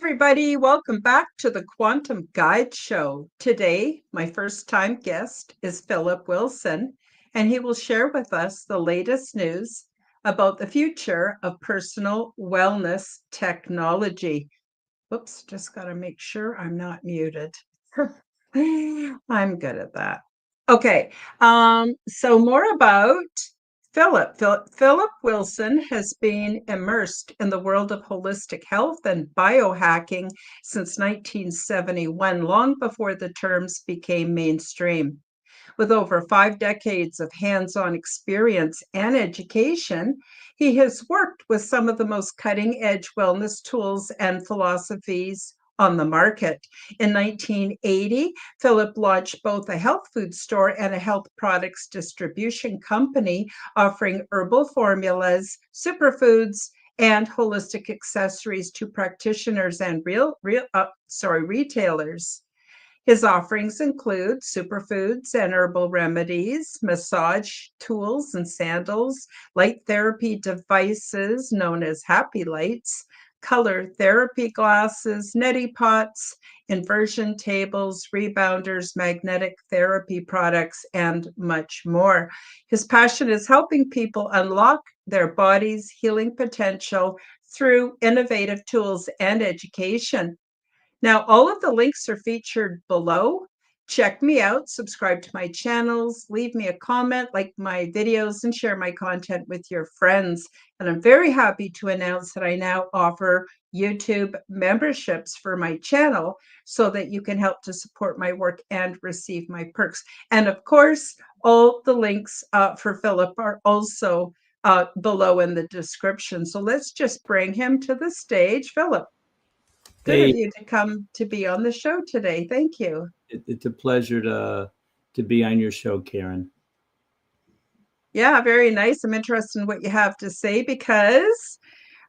everybody. Welcome back to the Quantum Guide Show. Today, my first time guest is Phillip Wilson, and he will share with us the latest news about the future of personal wellness technology. Whoops, just got to make sure I'm not muted. I'm good at that. Okay, so more about Phillip. Phillip Wilson has been immersed in the world of holistic health and biohacking since 1971, long before the terms became mainstream. With over 5 decades of hands-on experience and education, he has worked with some of the most cutting-edge wellness tools and philosophies on the market. In 1980, Phillip launched both a health food store and a health products distribution company offering herbal formulas, superfoods, and holistic accessories to practitioners and retailers. His offerings include superfoods and herbal remedies, massage tools and sandals, light therapy devices known as happy lights, color therapy glasses, neti pots, inversion tables, rebounders, magnetic therapy products, and much more. His passion is helping people unlock their body's healing potential through innovative tools and education. Now, all of the links are featured below. Check me out, subscribe to my channels, leave me a comment, like my videos, and share my content with your friends. And I'm very happy to announce that I now offer YouTube memberships for my channel so that you can help to support my work and receive my perks. And of course, all the links for Phillip are also below in the description. So let's just bring him to the stage. Phillip. Good of Hey, you to come to be on the show today. Thank you. it's a pleasure to be on your show, Karen. Yeah, very nice. I'm interested in what you have to say because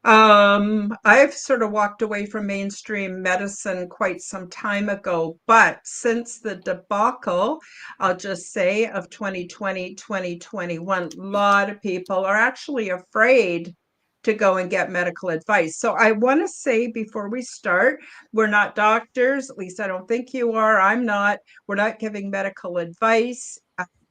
I've sort of walked away from mainstream medicine quite some time ago, but since the debacle, I'll just say, of 2020, 2021, a lot of people are actually afraid to go and get medical advice. So I want to say before we start, we're not doctors, at least I don't think you are. I'm not. We're not giving medical advice.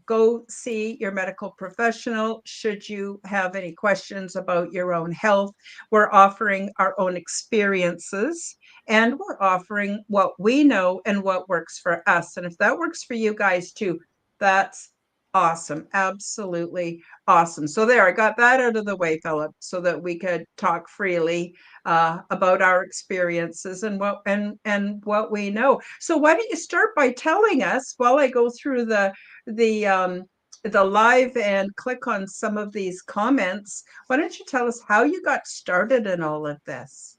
Go see your medical professional should you have any questions about your own health. We're offering our own experiences and we're offering what we know and what works for us. And if that works for you guys too, that's awesome. Absolutely awesome. So there, I got that out of the way, Phillip, so that we could talk freely about our experiences and what we know. So why don't you start by telling us while I go through the the live and click on some of these comments. Why don't you tell us how you got started in all of this?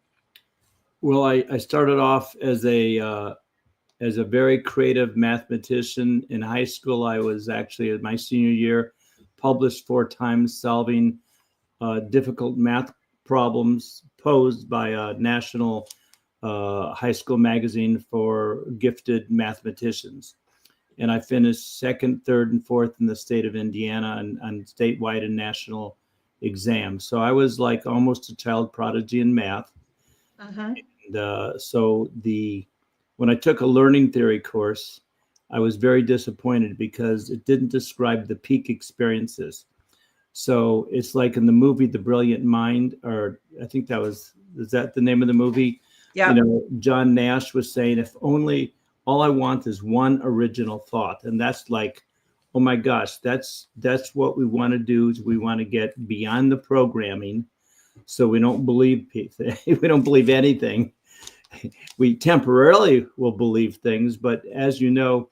Well, I started off as a very creative mathematician in high school. I was actually in my senior year published 4 times solving difficult math problems posed by a national high school magazine for gifted mathematicians. And I finished second, third, and fourth in the state of Indiana on statewide and national exams. So I was like almost a child prodigy in math. Uh-huh. And when I took a learning theory course, I was very disappointed because it didn't describe the peak experiences. So it's like in the movie The Brilliant Mind, or I think is that the name of the movie? You Yeah. know, John Nash was saying, if only all I want is one original thought. And that's like, oh my gosh, that's what we want to do is we want to get beyond the programming. So we don't believe we don't believe anything. We temporarily will believe things, but as you know,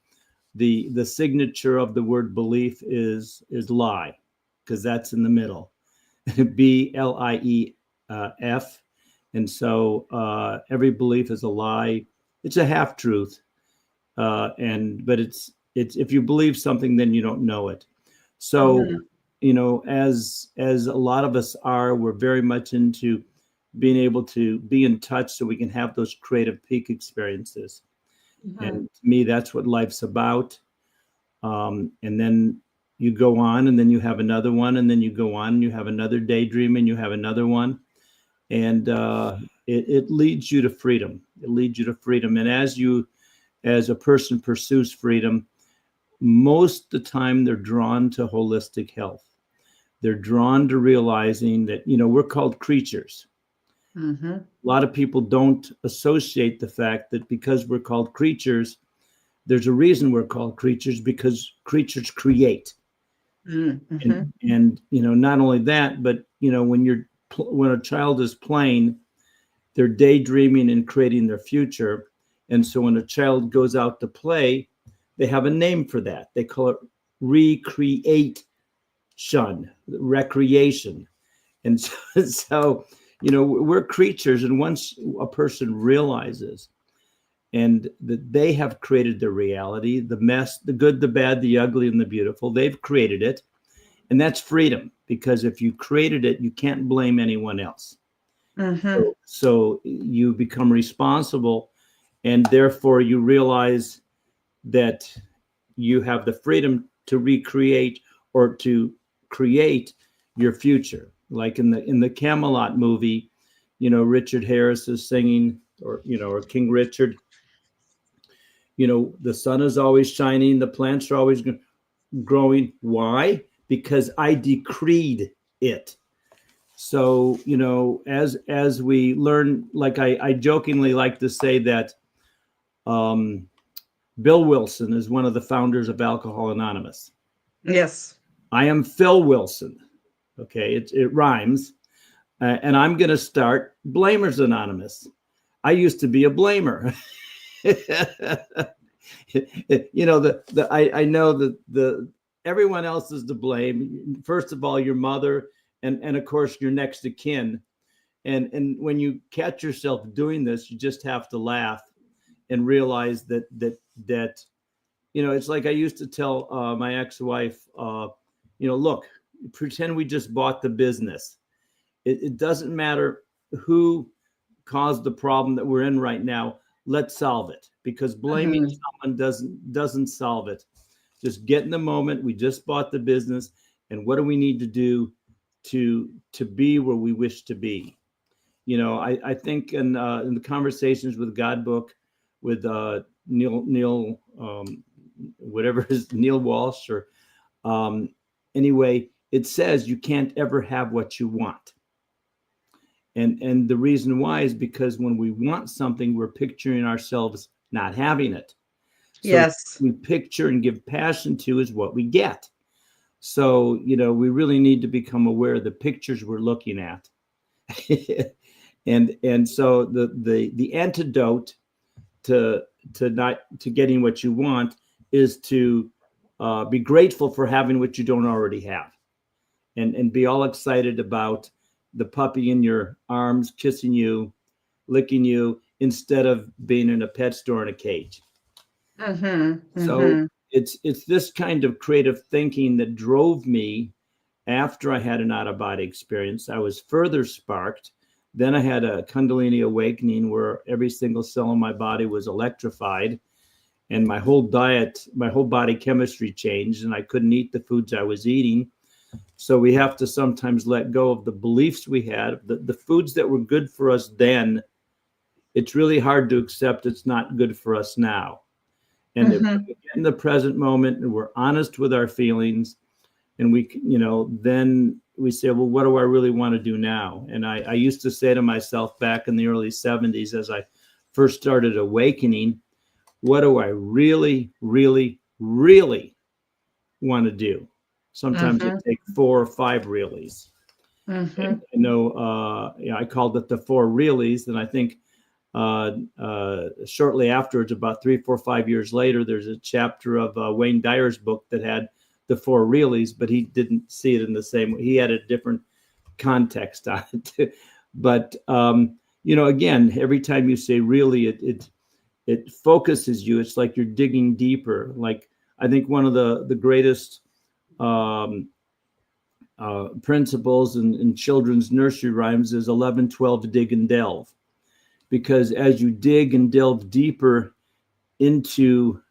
the signature of the word belief is lie, because that's in the middle. BLIEF. And so every belief is a lie. It's a half truth. But it's if you believe something, then you don't know it. So, Mm-hmm. as a lot of us are, we're very much into being able to be in touch so we can have those creative peak experiences. Mm-hmm. And to me, that's what life's about. And then you go on, and then you have another one, and then you go on, and you have another daydream, and you have another one. And it leads you to freedom. It leads you to freedom. And as a person pursues freedom, most of the time they're drawn to holistic health. They're drawn to realizing that, we're called creatures. Mm-hmm. A lot of people don't associate the fact that because we're called creatures, there's a reason we're called creatures, because creatures create. Mm-hmm. And not only that, but when a child is playing, they're daydreaming and creating their future. And so when a child goes out to play, they have a name for that. They call it recreation, recreation. And so we're creatures. And once a person realizes and that they have created their reality, the mess, the good, the bad, the ugly, and the beautiful, they've created it. And that's freedom, because if you created it, you can't blame anyone else. Mm-hmm. So you become responsible, and therefore you realize that you have the freedom to recreate or to create your future. Like in the Camelot movie, Richard Harris is singing, or King Richard. The sun is always shining, the plants are always growing. Why? Because I decreed it. So, as we learn, like I jokingly like to say that Bill Wilson is one of the founders of Alcohol Anonymous. Yes. I am Phil Wilson. Okay, it rhymes. And I'm going to start Blamers Anonymous. I used to be a blamer. I know that everyone else is to blame. First of all, your mother, and of course your next of kin. And when you catch yourself doing this, you just have to laugh and realize that it's like I used to tell my ex-wife, look, pretend we just bought the business. It doesn't matter who caused the problem that we're in right now. Let's solve it, because blaming someone doesn't solve it. Just get in the moment. We just bought the business, and what do we need to do to be where we wish to be? I think in the Conversations with God book with Neil whatever is Neil Walsh, or anyway, it says you can't ever have what you want. And the reason why is because when we want something, we're picturing ourselves not having it. So yes. we picture and give passion to is what we get. So, we really need to become aware of the pictures we're looking at. and so the antidote to getting what you want is to be grateful for having what you don't already have, and be all excited about the puppy in your arms, kissing you, licking you, instead of being in a pet store in a cage. So it's this kind of creative thinking that drove me. After I had an out-of-body experience, I was further sparked. Then I had a Kundalini awakening where every single cell in my body was electrified, and my whole diet, my whole body chemistry changed, and I couldn't eat the foods I was eating. So we have to sometimes let go of the beliefs we had, the foods that were good for us then. It's really hard to accept it's not good for us now. And if we get in the present moment and we're honest with our feelings, and we, then we say, well, what do I really want to do now? And I used to say to myself back in the early 70s, as I first started awakening, what do I really, really, really want to do? Sometimes it takes 4 or 5 reallys. And I called it the 4 reallys. And I think shortly afterwards, about 3, 4, 5 years later, there's a chapter of Wayne Dyer's book that had the 4 reallys, but he didn't see it in the same way. He had a different context on it. But again, every time you say really, it focuses you. It's like you're digging deeper. Like I think one of the greatest principles in children's nursery rhymes is 11, 12, dig and delve. Because as you dig and delve deeper into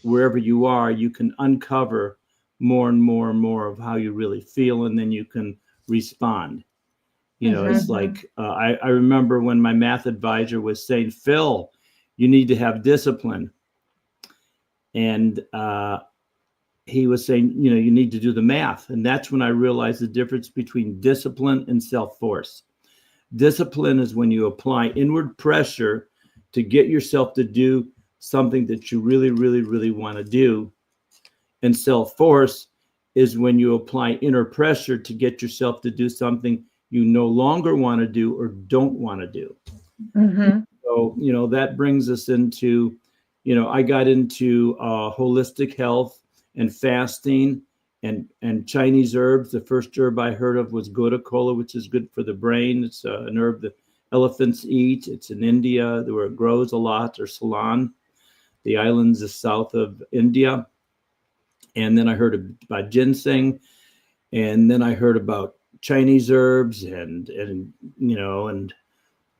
wherever you are, you can uncover more and more and more of how you really feel, and then you can respond. It's Mm-hmm. like I remember when my math advisor was saying, Phil, you need to have discipline. And he was saying, you need to do the math. And that's when I realized the difference between discipline and self-force. Discipline is when you apply inward pressure to get yourself to do something that you really, really, really want to do. And self-force is when you apply inner pressure to get yourself to do something you no longer want to do or don't want to do. Mm-hmm. So, that brings us into, I got into holistic health and fasting and Chinese herbs. The first herb I heard of was gotu kola, which is good for the brain. It's an herb that elephants eat. It's in India where it grows a lot, or Ceylon, the islands is south of India. And then I heard about ginseng, and then I heard about Chinese herbs and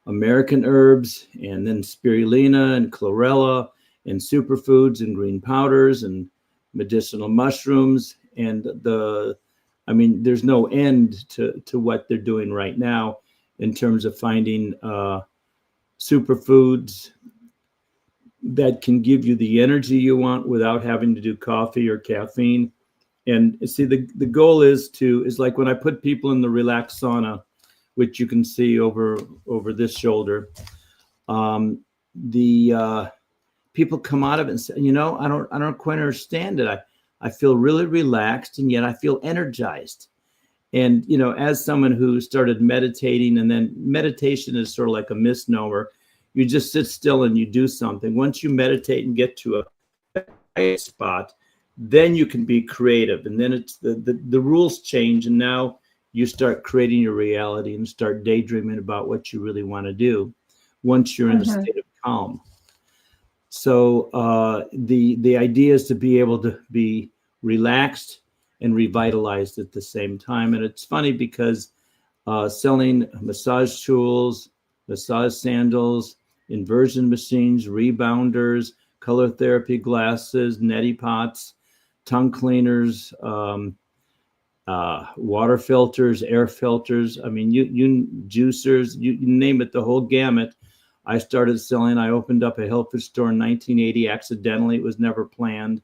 American herbs, and then spirulina and chlorella and superfoods and green powders and medicinal mushrooms. And there's no end to what they're doing right now in terms of finding superfoods that can give you the energy you want without having to do coffee or caffeine. And see, the goal is like when I put people in the relaxed sauna, which you can see over this shoulder, the people come out of it and say, I don't quite understand it. I feel really relaxed, and yet I feel energized. And as someone who started meditating, and then meditation is sort of like a misnomer. You just sit still and you do something. Once you meditate and get to a spot, then you can be creative, and then it's the rules change, and now you start creating your reality and start daydreaming about what you really want to do once you're in a state of calm. So the idea is to be able to be relaxed and revitalized at the same time. And it's funny because selling massage tools, massage sandals, inversion machines, rebounders, color therapy glasses, neti pots, tongue cleaners, water filters, air filters. I mean, you juicers, you name it, the whole gamut. I started selling. I opened up a health food store in 1980 accidentally. It was never planned.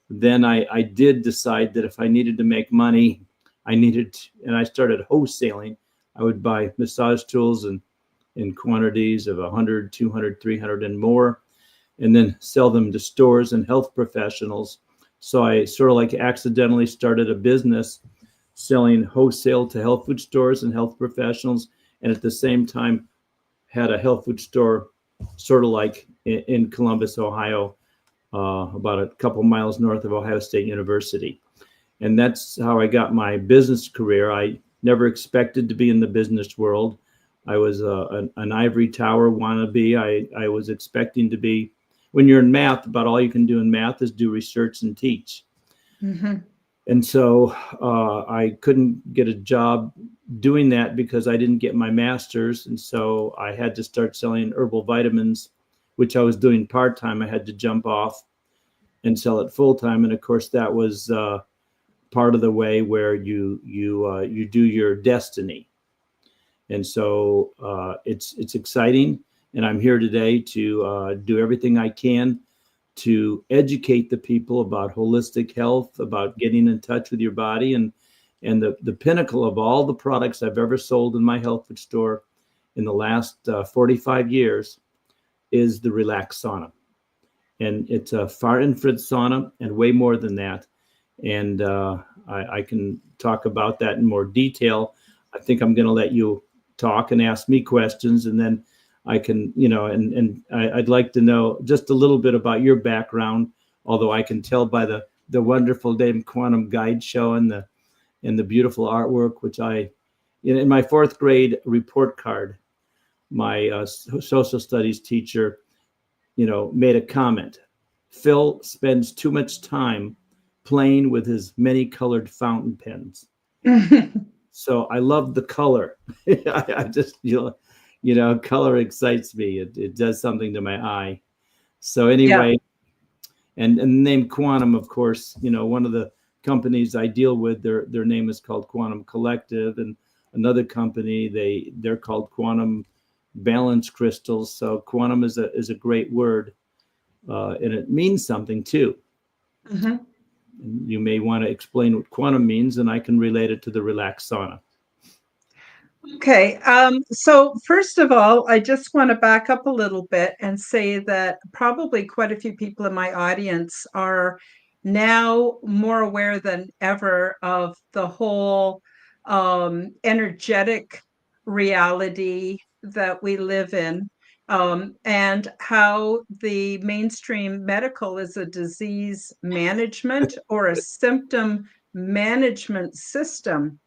Then I did decide that if I needed to make money, and I started wholesaling. I would buy massage tools in quantities of 100, 200, 300 and more, and then sell them to stores and health professionals. So I sort of like accidentally started a business selling wholesale to health food stores and health professionals, and at the same time had a health food store sort of like in Columbus, Ohio, about a couple miles north of Ohio State University. And that's how I got my business career. I never expected to be in the business world. I was an ivory tower wannabe. I was expecting to be, when you're in math, about all you can do in math is do research and teach. Mm-hmm. And so I couldn't get a job doing that because I didn't get my master's. And so I had to start selling herbal vitamins, which I was doing part-time. I had to jump off and sell it full-time. And of course, that was part of the way where you do your destiny. And so it's exciting. And I'm here today to do everything I can to educate the people about holistic health, about getting in touch with your body. And the pinnacle of all the products I've ever sold in my health food store in the last 45 years is the Relax Sauna. And it's a far infrared sauna and way more than that. And I can talk about that in more detail. I think I'm going to let you talk and ask me questions, and then I can, and I'd like to know just a little bit about your background, although I can tell by the wonderful Dame Quantum Guide show and the beautiful artwork, which in my fourth grade report card, my social studies teacher, made a comment. Phil spends too much time playing with his many colored fountain pens. So I love the color. I just, color excites me. It does something to my eye. So anyway, yeah. And the name Quantum, of course, one of the companies I deal with, their name is called Quantum Collective. And another company. They're called quantum balance crystals. So quantum is a great word, and it means something too. Mm-hmm. You may want to explain what quantum means, and I can relate it to the relaxed sauna. Okay, so first of all, I just want to back up a little bit and say that probably quite a few people in my audience are now more aware than ever of the whole energetic reality that we live in, and how the mainstream medical is a disease management or a symptom management system.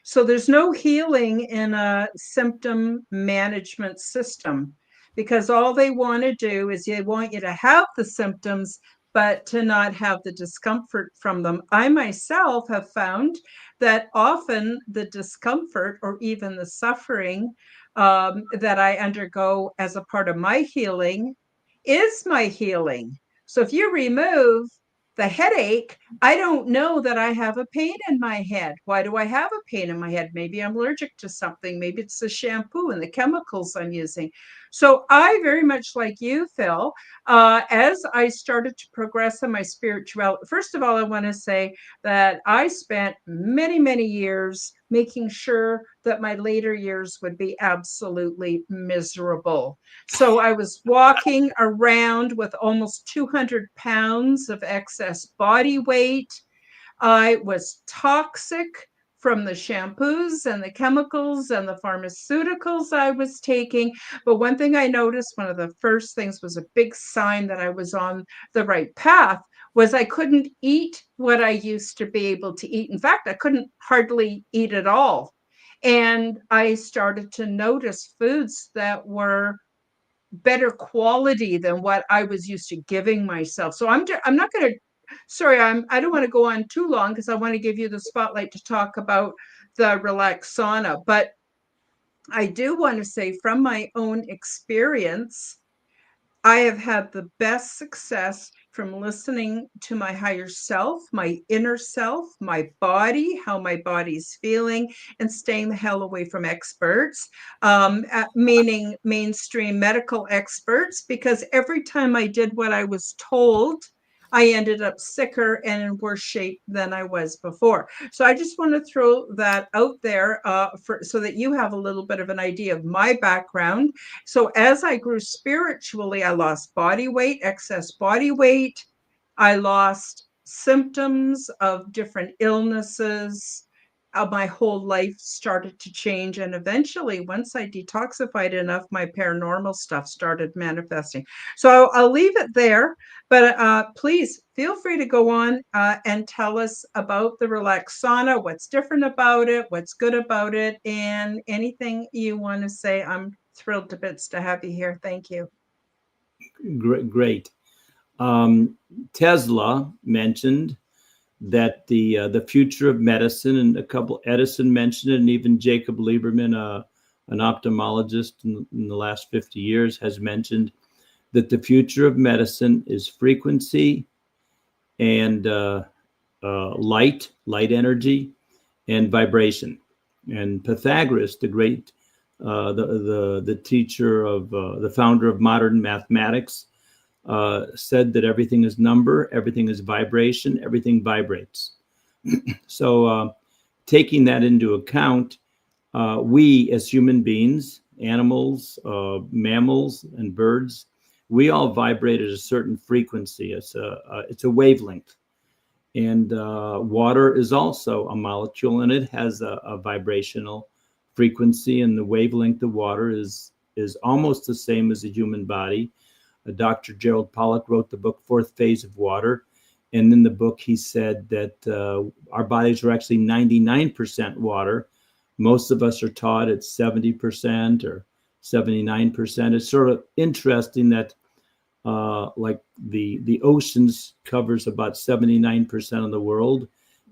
So there's no healing in a symptom management system, because all they want to do is they want you to have the symptoms, but to not have the discomfort from them. I myself have found that often the discomfort or even the suffering that I undergo as a part of my healing is my healing. So if you remove the headache, I don't know that I have a pain in my head. Why do I have a pain in my head? Maybe I'm allergic to something. Maybe it's the shampoo and the chemicals I'm using. So I very much like you, Phil, as I started to progress in my spirituality. First of all, I want to say that I spent many, many years making sure that my later years would be absolutely miserable. So I was walking around with almost 200 pounds of excess body weight. I was toxic from the shampoos and the chemicals and the pharmaceuticals I was taking. But one thing I noticed, one of the first things was a big sign that I was on the right path, was I couldn't eat what I used to be able to eat. In fact, I couldn't hardly eat at all. And I started to notice foods that were better quality than what I was used to giving myself. So I'm not going to, sorry, I don't want to go on too long because I want to give you the spotlight to talk about the relaxed sauna. But I do want to say from my own experience, I have had the best success from listening to my higher self, my inner self, my body, how my body's feeling, and staying the hell away from experts, meaning mainstream medical experts, because every time I did what I was told, I ended up sicker and in worse shape than I was before. So I just want to throw that out there so that you have a little bit of an idea of my background. So as I grew spiritually, I lost body weight, excess body weight. I lost symptoms of different illnesses. My whole life started to change. And eventually, once I detoxified enough, my paranormal stuff started manifesting. So I'll leave it there. But please feel free to go on and tell us about the relaxed sauna, what's different about it, what's good about it, and anything you want to say. I'm thrilled to bits to have you here. Thank you. Great. Tesla mentioned that the future of medicine, and a couple, Edison mentioned it, and even Jacob Lieberman, an ophthalmologist in the last 50 years, has mentioned that the future of medicine is frequency and light energy, and vibration. And Pythagoras, the great, the teacher of the founder of modern mathematics, said that everything is number, everything is vibration, everything vibrates. So taking that into account, we as human beings, animals, mammals, and birds, we all vibrate at a certain frequency. It's a wavelength. And water is also a molecule, and it has a vibrational frequency, and the wavelength of water is almost the same as the human body. Dr. Gerald Pollack wrote the book Fourth Phase of Water, and in the book he said that our bodies are actually 99% water. Most of us are taught it's 70% or 79%. It's sort of interesting that like the oceans covers about 79% of the world,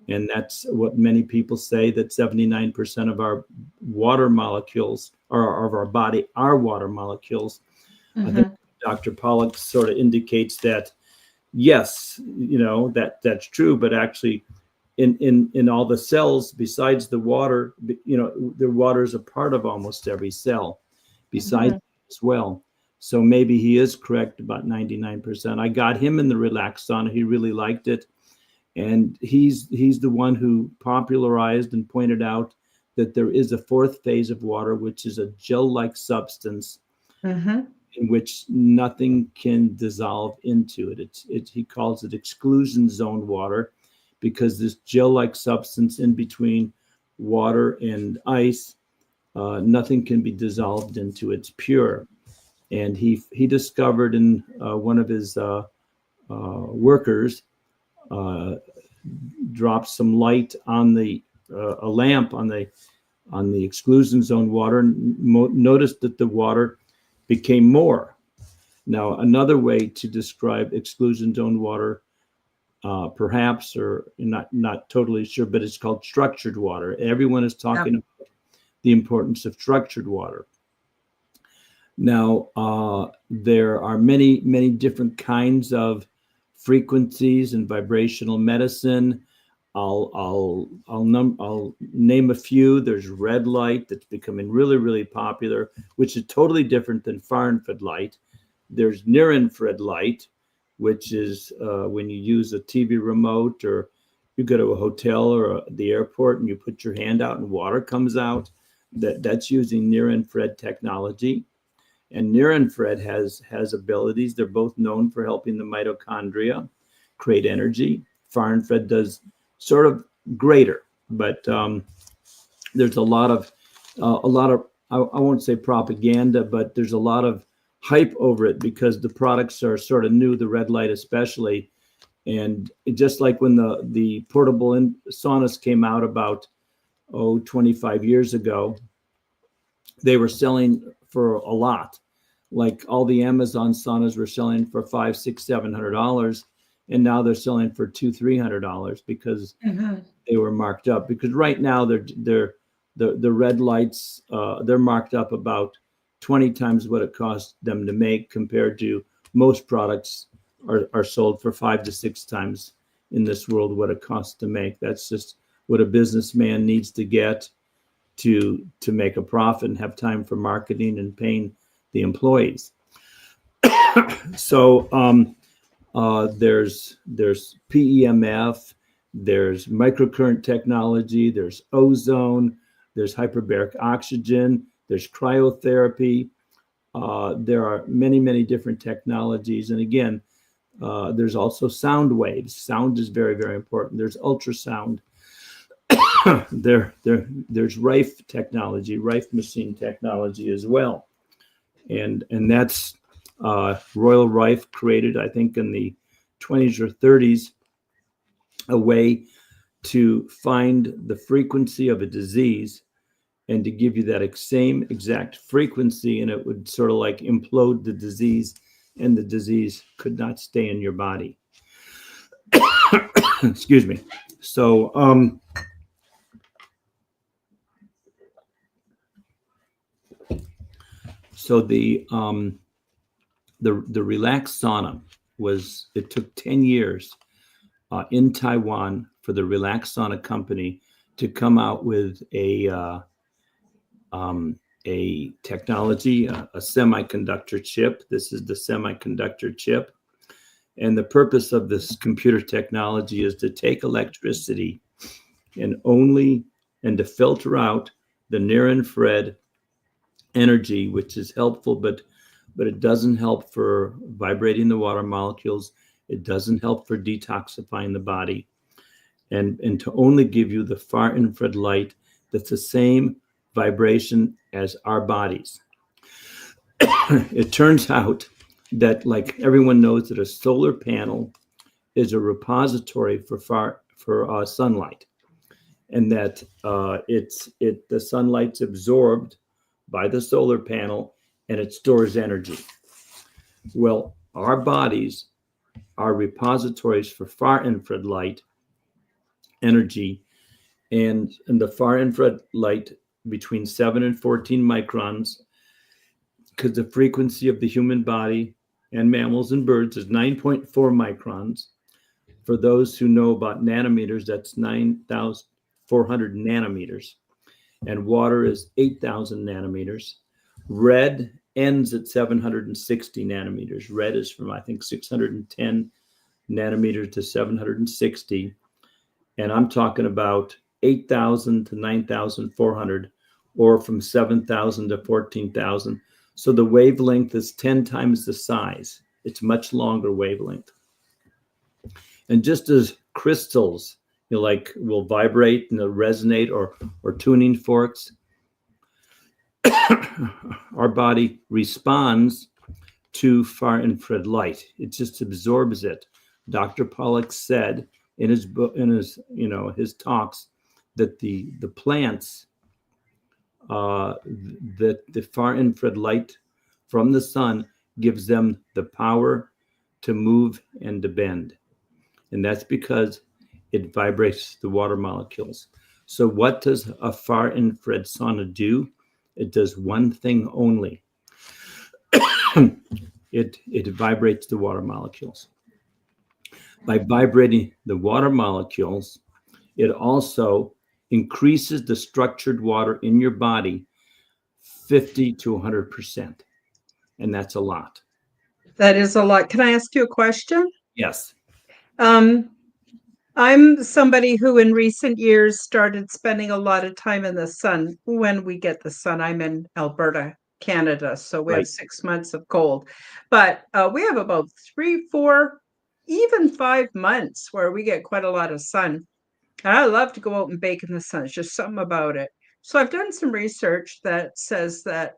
and that's what many people say, that 79% of our water molecules, or of our body, are water molecules. Mm-hmm. I think Dr. Pollack sort of indicates that yes, that's true, but actually in all the cells besides the water, the water is a part of almost every cell besides as well. So maybe he is correct about 99%. I got him in the relaxed sauna. He really liked it. And he's the one who popularized and pointed out that there is a fourth phase of water, which is a gel-like substance in which nothing can dissolve into it. He calls it exclusion zone water, because this gel-like substance in between water and ice, nothing can be dissolved into. It's pure. And he discovered in one of his workers dropped some light on a lamp on the exclusion zone water, and noticed that the water became more. Now, another way to describe exclusion zone water, perhaps, or not totally sure, but it's called structured water. Everyone is talking about the importance of structured water. Now, there are many, many different kinds of frequencies in vibrational medicine. I'll name a few. There's red light that's becoming really, really popular, which is totally different than far infrared light. There's near infrared light, which is when you use a TV remote, or you go to a hotel or the airport and you put your hand out and water comes out. That's using near infrared technology. And near infrared has abilities. They're both known for helping the mitochondria create energy. Far infrared does sort of greater, but there's a lot of I won't say propaganda, but there's a lot of hype over it because the products are sort of new, the red light especially. And just like when the portable saunas came out about 25 years ago, they were selling for a lot. Like all the Amazon saunas were selling for $500, $600, $700, and now they're selling for $200, $300 because they were marked up. Because right now the red lights, they're marked up about 20 times what it cost them to make, compared to most products are sold for 5 to 6 times in this world what it costs to make. That's just what a businessman needs to get to make a profit and have time for marketing and paying the employees. So there's PEMF, there's microcurrent technology, there's ozone, there's hyperbaric oxygen, there's cryotherapy. There are many, many different technologies. And again, there's also sound waves. Sound is very, very important. There's ultrasound. There's Rife technology, Rife machine technology as well. And that's Royal Rife created, I think, in the 20s or 30s, a way to find the frequency of a disease and to give you that same exact frequency, and it would sort of like implode the disease, and the disease could not stay in your body. Excuse me. So the relaxed sauna it took 10 years in Taiwan for the relaxed sauna company to come out with a technology, a semiconductor chip. This is the semiconductor chip. And the purpose of this computer technology is to take electricity and to filter out the near infrared energy, which is helpful, but it doesn't help for vibrating the water molecules. It doesn't help for detoxifying the body, and to only give you the far infrared light that's the same vibration as our bodies. It turns out that, like everyone knows, that a solar panel is a repository for sunlight, and that the sunlight's absorbed by the solar panel and it stores energy. Well, our bodies are repositories for far infrared light energy, and the far infrared light between 7 and 14 microns, because the frequency of the human body and mammals and birds is 9.4 microns. For those who know about nanometers, that's 9,400 nanometers. And water is 8,000 nanometers. Red ends at 760 nanometers. Red is from, I think, 610 nanometers to 760. And I'm talking about 8,000 to 9,400, or from 7,000 to 14,000. So the wavelength is 10 times the size. It's much longer wavelength. And just as crystals, like will vibrate and resonate, or tuning forks, our body responds to far infrared light. It just absorbs it. Dr. Pollack said in his book, in his talks, that the plants, that the far infrared light from the sun gives them the power to move and to bend. And that's because it vibrates the water molecules. So what does a far infrared sauna do? It does one thing only. It vibrates the water molecules. By vibrating the water molecules, it also increases the structured water in your body 50 to 100%. And that's a lot. That is a lot. Can I ask you a question? Yes. I'm somebody who in recent years started spending a lot of time in the sun. When we get the sun, I'm in Alberta, Canada, so we have 6 months of cold. But we have about 3, 4, even 5 months where we get quite a lot of sun. And I love to go out and bake in the sun. It's just something about it. So I've done some research that says that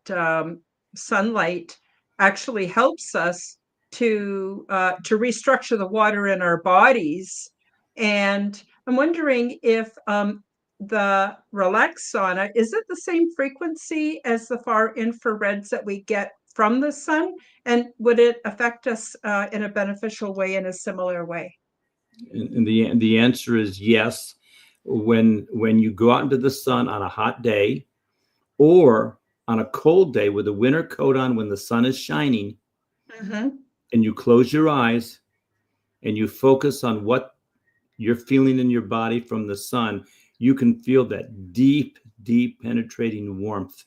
sunlight actually helps us to restructure the water in our bodies. And I'm wondering if the relaxed sauna, is it the same frequency as the far infrareds that we get from the sun? And would it affect us in a beneficial way, in a similar way? And the answer is yes. When you go out into the sun on a hot day, or on a cold day with a winter coat on when the sun is shining, Mm-hmm. and you close your eyes and you focus on what you're feeling in your body from the sun, you can feel that deep, deep penetrating warmth.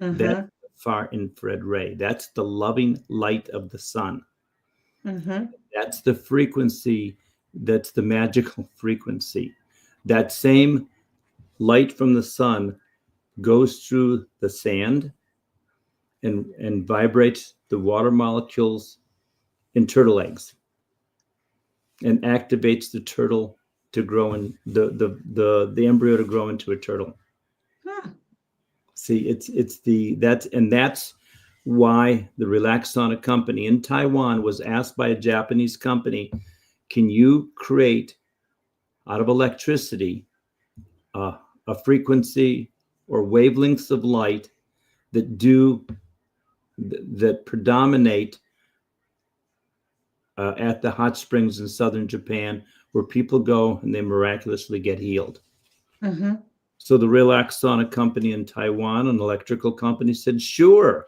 Mm-hmm. That's the far infrared ray. That's the loving light of the sun. Mm-hmm. That's the frequency. That's the magical frequency. That same light from the sun goes through the sand and vibrates the water molecules in turtle eggs, and activates the turtle to grow in the embryo to grow into a turtle. Huh. See, that's why the Relax Sauna company in Taiwan was asked by a Japanese company, can you create out of electricity a frequency or wavelengths of light that predominate at the hot springs in southern Japan, where people go and they miraculously get healed. Mm-hmm. So the Relax Sauna company in Taiwan, an electrical company, said, sure.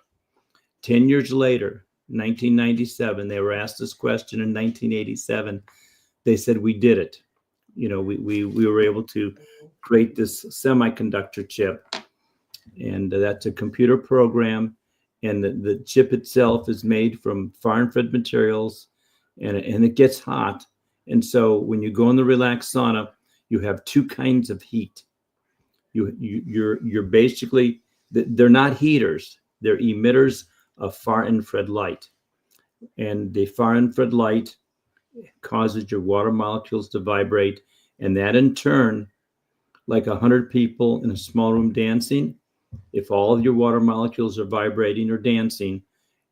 10 years later, 1997, they were asked this question in 1987. They said, we did it. We were able to create this semiconductor chip. And that's a computer program. And the chip itself is made from far infrared materials, and it gets hot. And so when you go in the Relax Sauna, you have two kinds of heat. You're basically, they're not heaters, they're emitters of far infrared light. And the far infrared light causes your water molecules to vibrate. And that in turn, like 100 people in a small room dancing, if all of your water molecules are vibrating or dancing,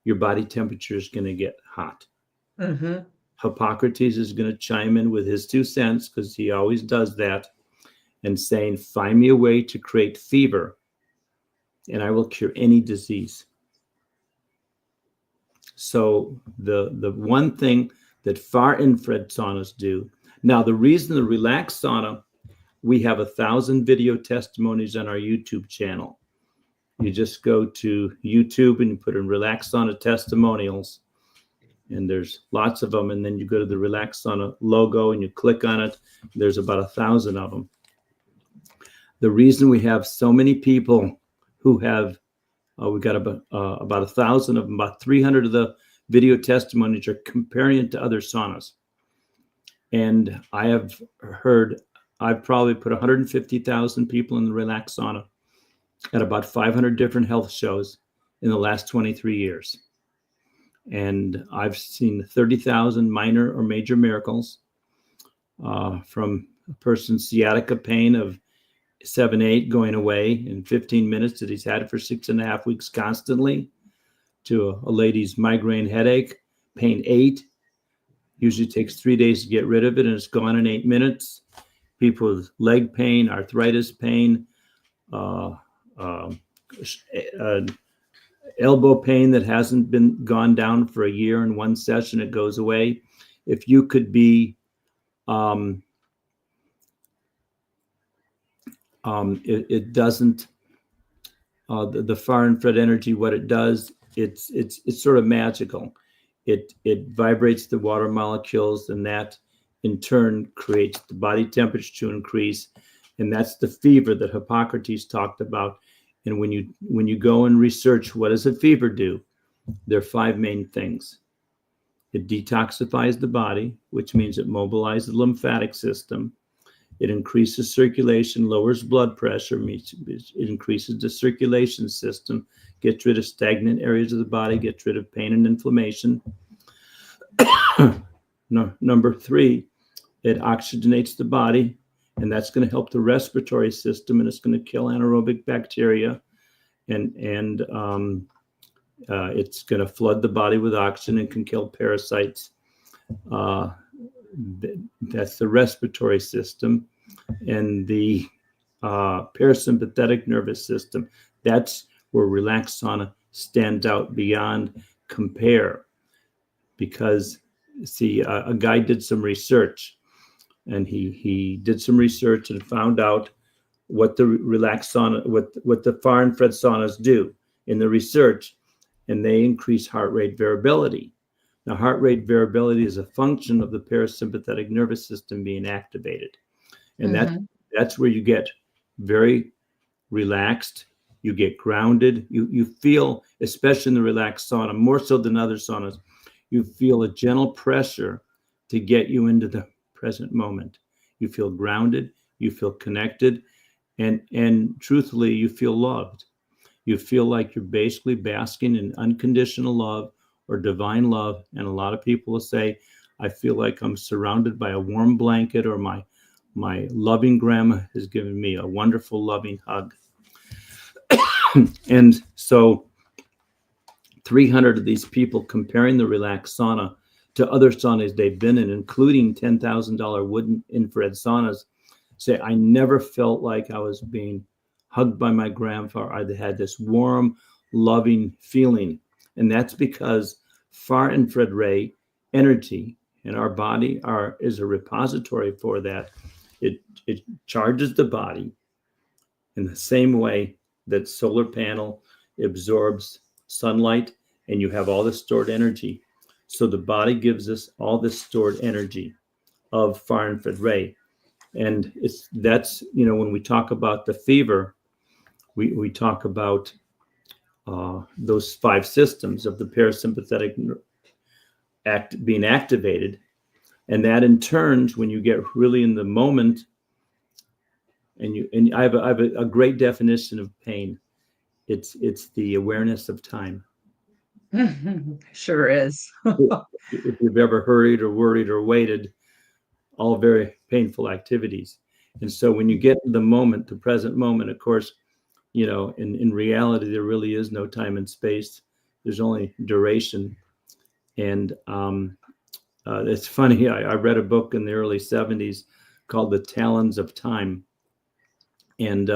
your body temperature is going to get hot. Mm-hmm. Hippocrates is going to chime in with his 2 cents, because he always does that, and saying, find me a way to create fever and I will cure any disease. So the one thing that far infrared saunas do. Now, the reason the Relax Sauna, we have 1,000 video testimonies on our YouTube channel. You just go to YouTube and you put in Relax Sauna testimonials, and there's lots of them. And then you go to the Relax Sauna logo and you click on it. There's about 1,000 of them. The reason we have so many people who have, we got about 1,000 of them, about 300 of the video testimonies are comparing it to other saunas. And I have heard, I've probably put 150,000 people in the Relax Sauna at about 500 different health shows in the last 23 years. And I've seen 30,000 minor or major miracles, from a person's sciatica pain of 7-8 going away in 15 minutes that he's had it for 6.5 weeks constantly, to a lady's migraine headache, pain 8, usually takes 3 days to get rid of it, and it's gone in 8 minutes. People with leg pain, arthritis pain, elbow pain that hasn't been gone down for a year, in one session it goes away. If you could be, it doesn't, the far infrared energy, what it does, it's sort of magical. It vibrates the water molecules, and that in turn creates the body temperature to increase, and that's the fever that Hippocrates talked about. And when you go and research what does a fever do, there are 5 main things. It detoxifies the body, which means it mobilizes the lymphatic system. It increases circulation, lowers blood pressure, it increases the circulation system, gets rid of stagnant areas of the body, gets rid of pain and inflammation. Number 3, it oxygenates the body, and that's going to help the respiratory system, and it's going to kill anaerobic bacteria, and it's going to flood the body with oxygen and can kill parasites. That's the respiratory system. And the parasympathetic nervous system, that's where Relax Sauna stands out beyond compare. Because, see, a guy did some research, and he did some research and found out what the Relax Sauna, what the far infrared saunas do in the research, and they increase heart rate variability. Now, heart rate variability is a function of the parasympathetic nervous system being activated. And that's where you get very relaxed, you get grounded, you feel, especially in the Relax Sauna, more so than other saunas, you feel a gentle pressure to get you into the present moment. You feel grounded, you feel connected, and truthfully, you feel loved. You feel like you're basically basking in unconditional love or divine love. And a lot of people will say, I feel like I'm surrounded by a warm blanket, or my loving grandma has given me a wonderful, loving hug. And so 300 of these people comparing the Relax Sauna to other saunas they've been in, including $10,000 wooden infrared saunas, say, I never felt like I was being hugged by my grandfather. I had this warm, loving feeling. And that's because far infrared ray energy in our body is a repository for that. It charges the body in the same way that solar panel absorbs sunlight, and you have all this stored energy. So the body gives us all this stored energy of far infrared ray. And that's, when we talk about the fever, we talk about those 5 systems of the parasympathetic being activated. And that in turn, when you get really in the moment, and I have a great definition of pain. It's the awareness of time. Sure is. If you've ever hurried or worried or waited, all very painful activities. And so when you get the moment, the present moment, of course, in reality, there really is no time and space. There's only duration. And it's funny, I read a book in the early 70s called The Talons of Time. And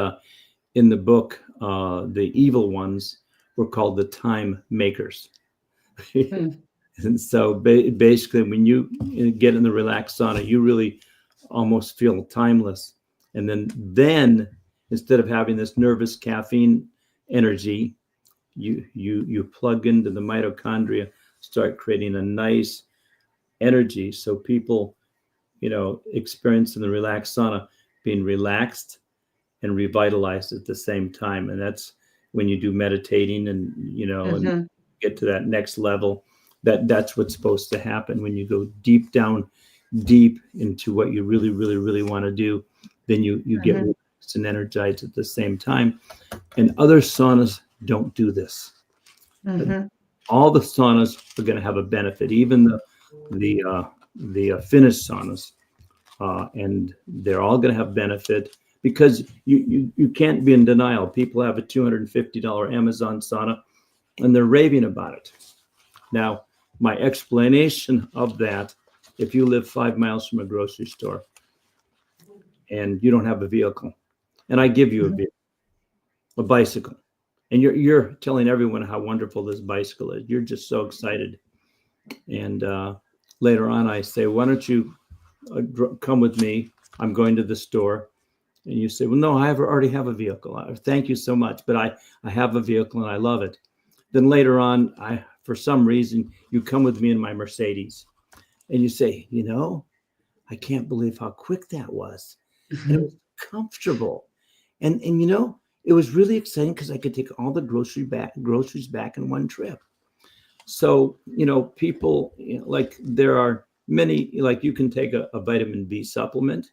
in the book, the evil ones were called the time makers. And so basically, when you get in the Relax Sauna, you really almost feel timeless. And then instead of having this nervous caffeine energy, you plug into the mitochondria start creating a nice energy. So people, experience in the relaxed sauna being relaxed and revitalized at the same time. And that's when you do meditating and, and get to that next level, that's what's supposed to happen. When you go deep into what you really, really, really want to do, then you get relaxed and energized at the same time. And other saunas don't do this. All the saunas are going to have a benefit, even the Finnish saunas, and they're all going to have benefit, because you can't be in denial. People have a $250 Amazon sauna and they're raving about it. Now, my explanation of that, if you live 5 miles from a grocery store and you don't have a vehicle, and I give you a bicycle, and you're telling everyone how wonderful this bicycle is, you're just so excited. And later on, I say, why don't you come with me? I'm going to the store. And you say, well, no, I already have a vehicle. Thank you so much, but I have a vehicle and I love it. Then later on, for some reason, you come with me in my Mercedes and you say, I can't believe how quick that was. And it was comfortable. And it was really exciting because I could take all the groceries back in one trip. So, people, like there are many, like you can take a vitamin B supplement,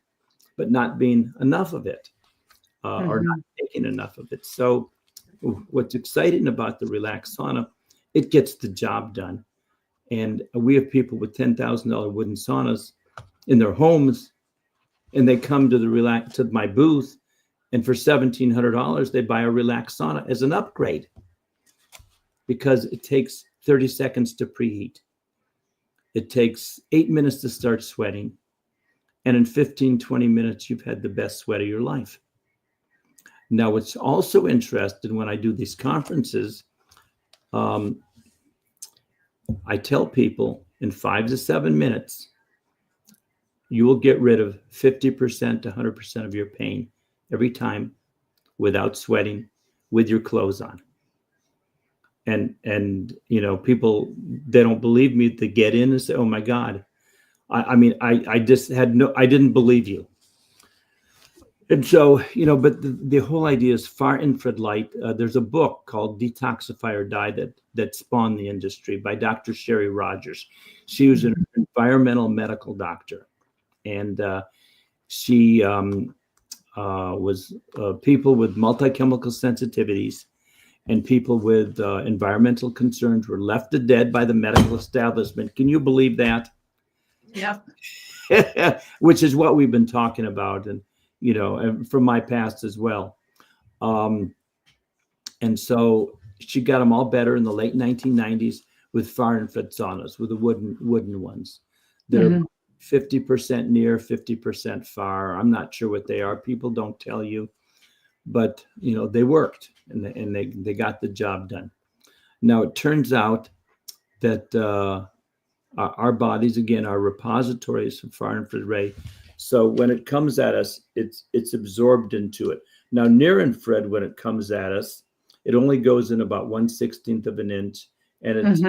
but not being enough of it, or not taking enough of it. So what's exciting about the relaxed sauna, it gets the job done. And we have people with $10,000 wooden saunas in their homes, and they come to my booth, and for $1,700, they buy a relaxed sauna as an upgrade, because it takes 30 seconds to preheat. It takes 8 minutes to start sweating. And in 15, 20 minutes, you've had the best sweat of your life. Now, what's also interesting, when I do these conferences, I tell people in 5 to 7 minutes, you will get rid of 50% to 100% of your pain every time without sweating, with your clothes on. And people, they don't believe me. They get in and say, oh my God. I just I didn't believe you. And so, but the whole idea is far infrared light. There's a book called Detoxify or Die that spawned the industry, by Dr. Sherry Rogers. She was an environmental medical doctor. And she was people with multi-chemical sensitivities and people with environmental concerns were left to dead by the medical establishment. Can you believe that? Yeah. Which is what we've been talking about, and and from my past as well. And so she got them all better in the late 1990s with far infrared saunas, with the wooden ones. They're 50% near, 50% far. I'm not sure what they are. People don't tell you, but they worked, and they got the job done. Now it turns out that our bodies, again, are repositories of far infrared ray. So when it comes at us, it's absorbed into it. Now near infrared, when it comes at us, it only goes in about 1/16 of an inch, and it's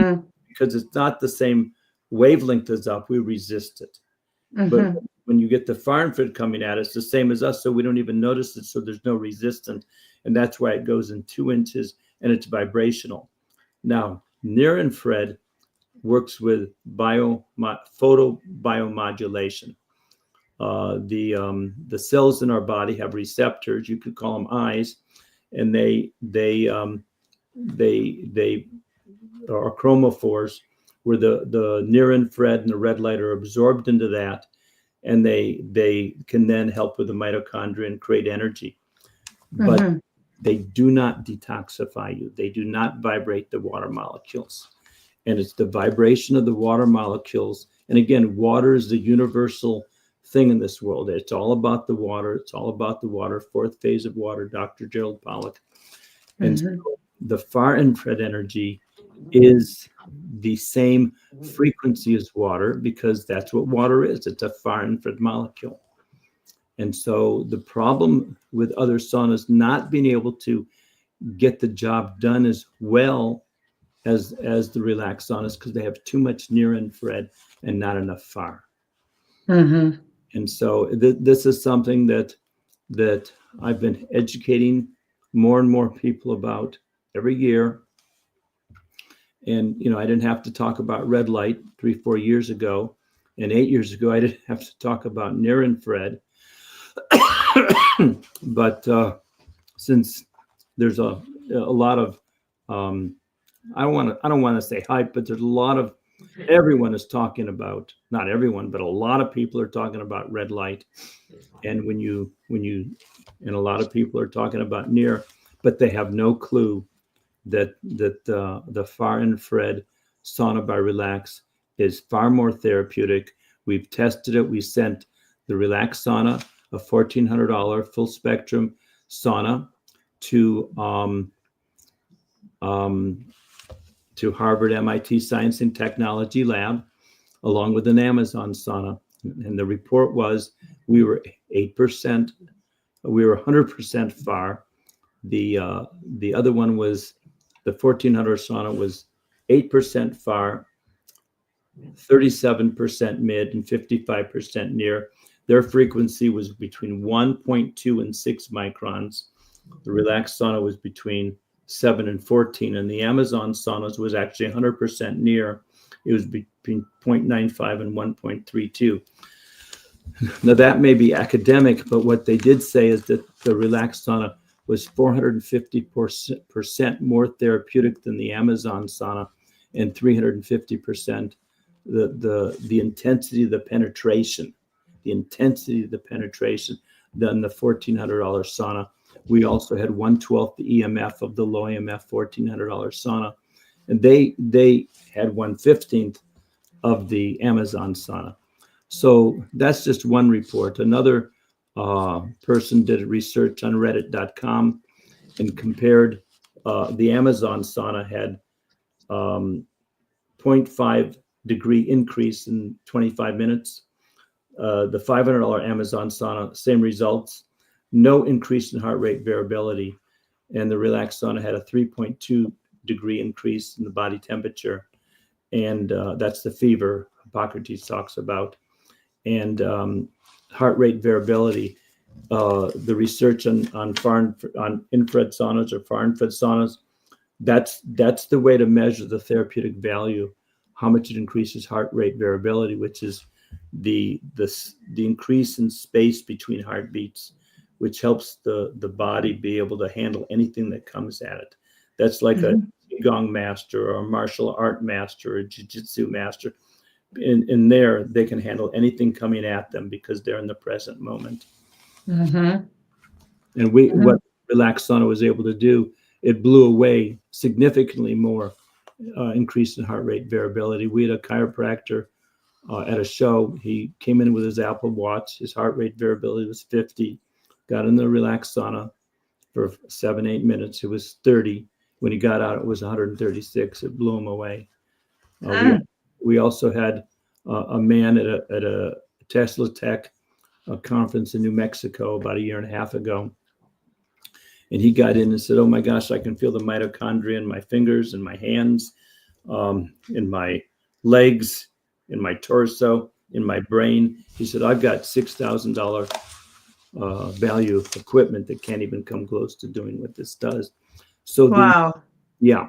because it's not the same wavelength as up, we resist it. But when you get the far infrared coming at us, the same as us, so we don't even notice it. So there's no resistance, and that's why it goes in 2 inches, and it's vibrational. Now near infrared works with photobiomodulation. The cells in our body have receptors. You could call them eyes, and they are chromophores, where the near infrared and the red light are absorbed into that, and they can then help with the mitochondria and create energy. But they do not detoxify you. They do not vibrate the water molecules. And it's the vibration of the water molecules. And again, water is the universal thing in this world. It's all about the water. It's all about the water. Fourth phase of water, Dr. Gerald Pollack. And so the far infrared energy is the same frequency as water, because that's what water is. It's a far infrared molecule. And so the problem with other saunas not being able to get the job done as well as the relaxed saunas because they have too much near infrared and not enough far. Mm-hmm. And so this is something that I've been educating more and more people about every year. And, I didn't have to talk about red light 3-4 years ago. And 8 years ago, I didn't have to talk about near infrared. But since there's a lot of, I don't want to say hype, but there's a lot of, everyone is talking about, not everyone, but a lot of people are talking about red light. And and a lot of people are talking about near, but they have no clue that the far infrared sauna by Relax is far more therapeutic. We've tested it. We sent the Relax sauna, a $1,400 full spectrum sauna, to Harvard MIT Science and Technology Lab, along with an Amazon sauna. And the report was we were 8%, we were 100% far. The other one was the 1400 sauna was 8% far, 37% mid, and 55% near. Their frequency was between 1.2 and 6 microns. The relaxed sauna was between 7 and 14, and the Amazon saunas was actually 100% near. It was between 0.95 and 1.32. Now that may be academic, but what they did say is that the relaxed sauna was 450% more therapeutic than the Amazon sauna, and 350% the intensity of the penetration, than the $1,400 sauna. We also had 1/12 the EMF of the low EMF $1,400 sauna, and they had 1/15 of the Amazon sauna. So that's just one report. Another person did research on reddit.com and compared the Amazon sauna had 0.5 degree increase in 25 minutes. The $500 Amazon sauna, same results, no increase in heart rate variability. And the relaxed sauna had a 3.2 degree increase in the body temperature. And that's the fever Hippocrates talks about. And heart rate variability, the research on infrared saunas or far infrared saunas, that's the way to measure the therapeutic value, how much it increases heart rate variability, which is the increase in space between heartbeats, which helps the body be able to handle anything that comes at it. That's like a Qigong master or a martial art master or a jiu-jitsu master. In there, they can handle anything coming at them because they're in the present moment. And what relaxed sauna was able to do, it blew away significantly more increase in heart rate variability. We had a chiropractor at a show. He came in with his Apple Watch. His heart rate variability was 50. Got in the relaxed sauna for 7-8 minutes. It was 30. When he got out, it was 136. It blew him away. We also had a man at a Tesla Tech conference in New Mexico about 1.5 years ago. And he got in and said, "Oh my gosh, I can feel the mitochondria in my fingers, in my hands, in my legs, in my torso, in my brain." He said, "I've got $6,000 value of equipment that can't even come close to doing what this does." So wow. Yeah.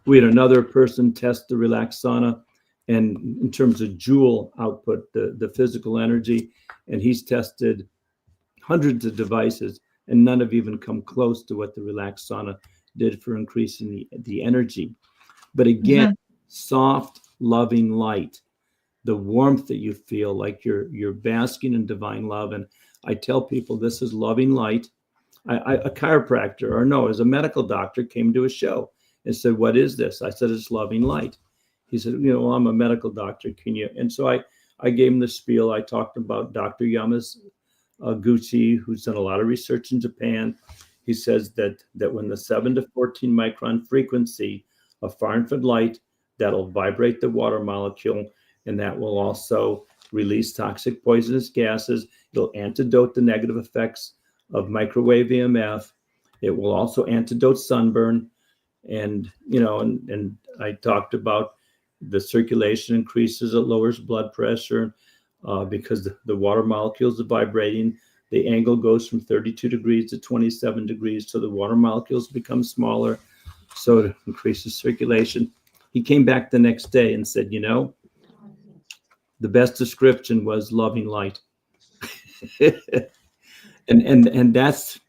We had another person test the relaxed sauna, and in terms of joule output, the physical energy, and he's tested hundreds of devices, and none have even come close to what the relaxed sauna did for increasing the energy. But again, soft, loving light, the warmth that you feel like you're basking in divine love. And I tell people this is loving light. A chiropractor, or no, as a medical doctor, came to a show and said, "What is this?" I said, "It's loving light." He said, "Well, I'm a medical doctor. Can you?" And so I gave him the spiel. I talked about Dr. Yamaguchi, who's done a lot of research in Japan. He says that when the 7 to 14 micron frequency of far infrared light, that'll vibrate the water molecule, and that will also release toxic poisonous gases. It'll antidote the negative effects of microwave EMF. It will also antidote sunburn. And, and I talked about the circulation increases, it lowers blood pressure because the water molecules are vibrating. The angle goes from 32 degrees to 27 degrees, so the water molecules become smaller, so it increases circulation. He came back the next day and said, the best description was loving light. and that's,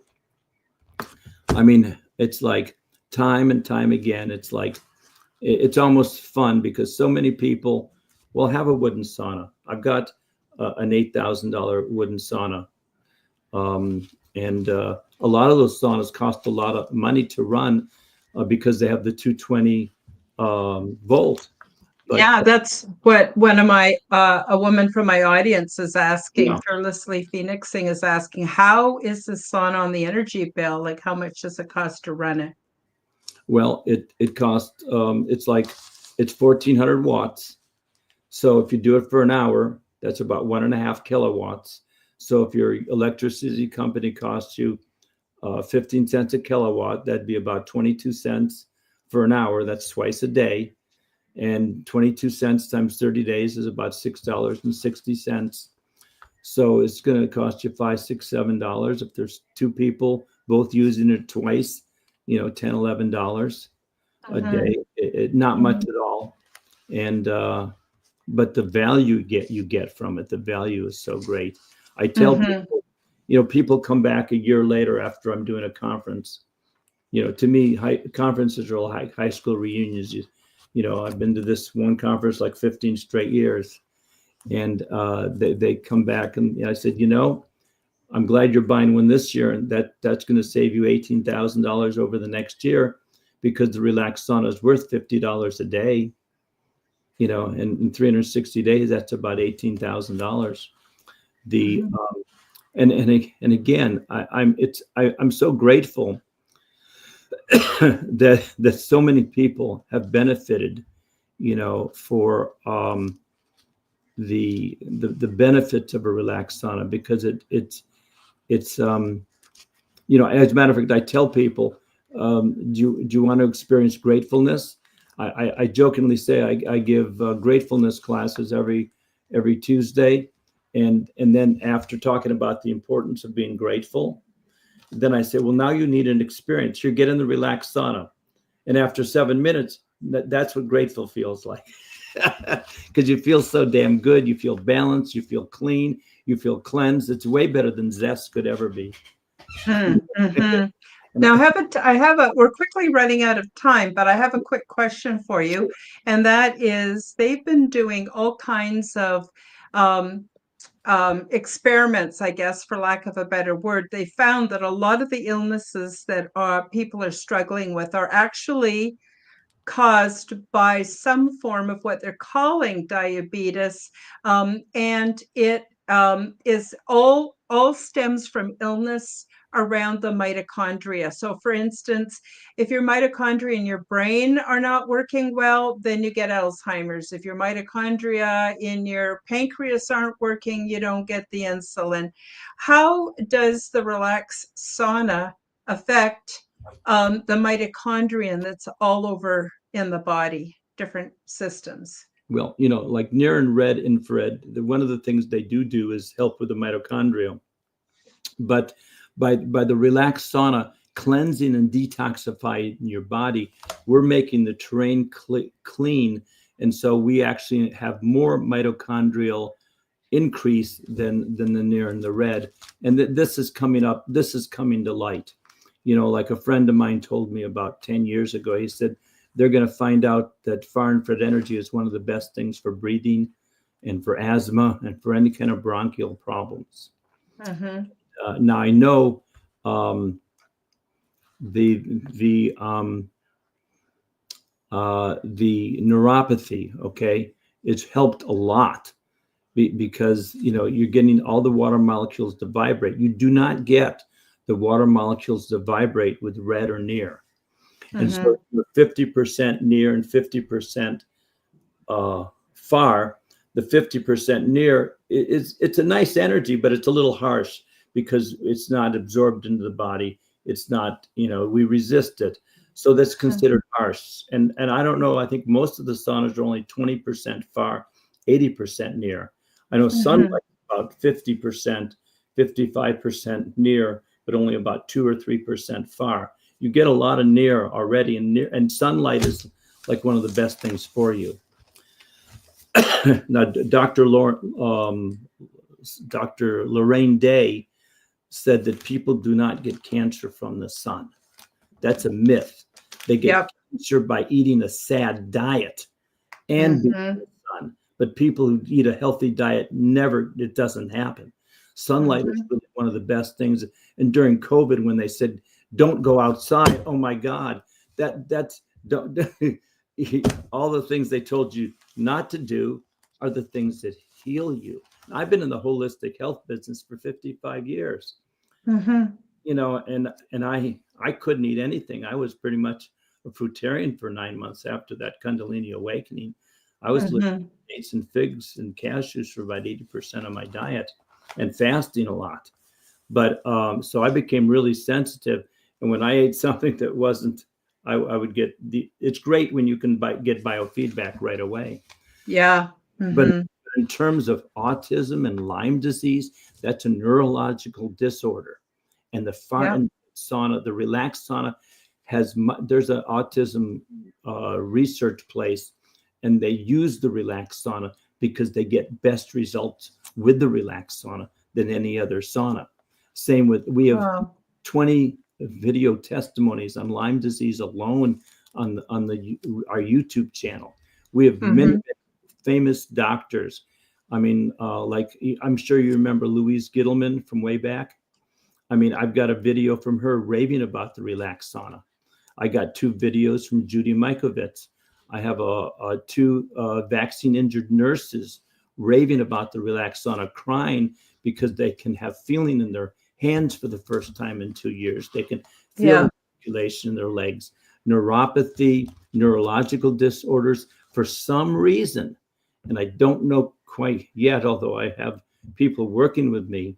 I mean, it's like time and time again, it's like, it's almost fun because so many people will have a wooden sauna. I've got an $8,000 wooden sauna. And a lot of those saunas cost a lot of money to run because they have the 220 volt. But, yeah, that's what one of my a woman from my audience is asking. Yeah. Fearlessly Phoenixing is asking, how is the sauna on the energy bill? Like, how much does it cost to run it? Well, it costs it's 1,400 watts. So if you do it for an hour, that's about 1.5 kilowatts. So if your electricity company costs you 15 cents a kilowatt, that'd be about 22 cents for an hour. That's twice a day. And 22 cents times 30 days is about $6.60. So it's going to cost you $5, $6, $7. If there's two people both using it twice, $10, $11 a day. Not much at all. And but the value you get from it, the value is so great. I tell people, people come back a year later after I'm doing a conference. To me, conferences are like high school reunions. I've been to this one conference like 15 straight years, and they come back and I said, I'm glad you're buying one this year, and that's going to save you $18,000 over the next year, because the relaxed sauna is worth $50 a day. And in 360 days, that's about $18,000. The and again, I'm so grateful that so many people have benefited, for the benefits of a relaxed sauna, because it's as a matter of fact, I tell people, do you want to experience gratefulness? I jokingly say I give gratefulness classes every Tuesday, and then after talking about the importance of being grateful, then I say, well, now you need an experience. You get in the relaxed sauna, and after 7 minutes, that's what grateful feels like, because you feel so damn good. You feel balanced. You feel clean. You feel cleansed. It's way better than zest could ever be. Now, we're quickly running out of time, but I have a quick question for you. And that is, they've been doing all kinds of experiments, I guess, for lack of a better word. They found that a lot of the illnesses that people are struggling with are actually caused by some form of what they're calling diabetes, and it is all stems from illness around the mitochondria. So for instance, if your mitochondria in your brain are not working well, then you get Alzheimer's. If your mitochondria in your pancreas aren't working, you don't get the insulin. How does the relaxed sauna affect the mitochondrion that's all over in the body, different systems? Well, like near and red infrared, one of the things they do is help with the mitochondria. But by the relaxed sauna cleansing and detoxifying your body, we're making the terrain clean. And so we actually have more mitochondrial increase than the near and the red. And this is coming to light. Like a friend of mine told me about 10 years ago, he said, they're going to find out that far infrared energy is one of the best things for breathing and for asthma and for any kind of bronchial problems. Now I know the neuropathy, okay, it's helped a lot because you're getting all the water molecules to vibrate. You do not get the water molecules to vibrate with red or near. And so 50% near and 50% far. The 50% near, it's a nice energy, but it's a little harsh because it's not absorbed into the body. It's not, we resist it. So that's considered harsh. And I don't know, I think most of the saunas are only 20% far, 80% near. I know sunlight about 50%, 55% near, but only about 2 or 3% far. You get a lot of near already, and sunlight is like one of the best things for you. Now, Dr. Lorraine Day said that people do not get cancer from the sun. That's a myth. They get cancer by eating a sad diet and being in the sun. But people who eat a healthy diet, it doesn't happen. Sunlight is really one of the best things. And during COVID, when they said, don't go outside, oh my God, that's all the things they told you not to do are the things that heal you. I've been in the holistic health business for 55 years. You know, and I couldn't eat anything. I was pretty much a fruitarian for 9 months after that Kundalini awakening. I was living dates and figs and cashews for about 80% of my diet and fasting a lot. But so I became really sensitive. And when I ate something that wasn't, I would get it's great when you can get biofeedback right away. Yeah. But in terms of autism and Lyme disease, that's a neurological disorder. And the sauna, the relaxed sauna, there's an autism research place, and they use the relaxed sauna because they get best results with the relaxed sauna than any other sauna. Same with, we have 20 video testimonies on Lyme disease alone on our YouTube channel. We have many famous doctors. I mean, like, I'm sure you remember Louise Gittleman from way back. I mean, I've got a video from her raving about the relaxed sauna. I got 2 videos from Judy Mikovits. I have two vaccine injured nurses raving about the relaxed sauna, crying because they can have feeling in their hands for the first time in 2 years. They can feel circulation in their legs. Neuropathy, neurological disorders, for some reason, and I don't know quite yet, although I have people working with me.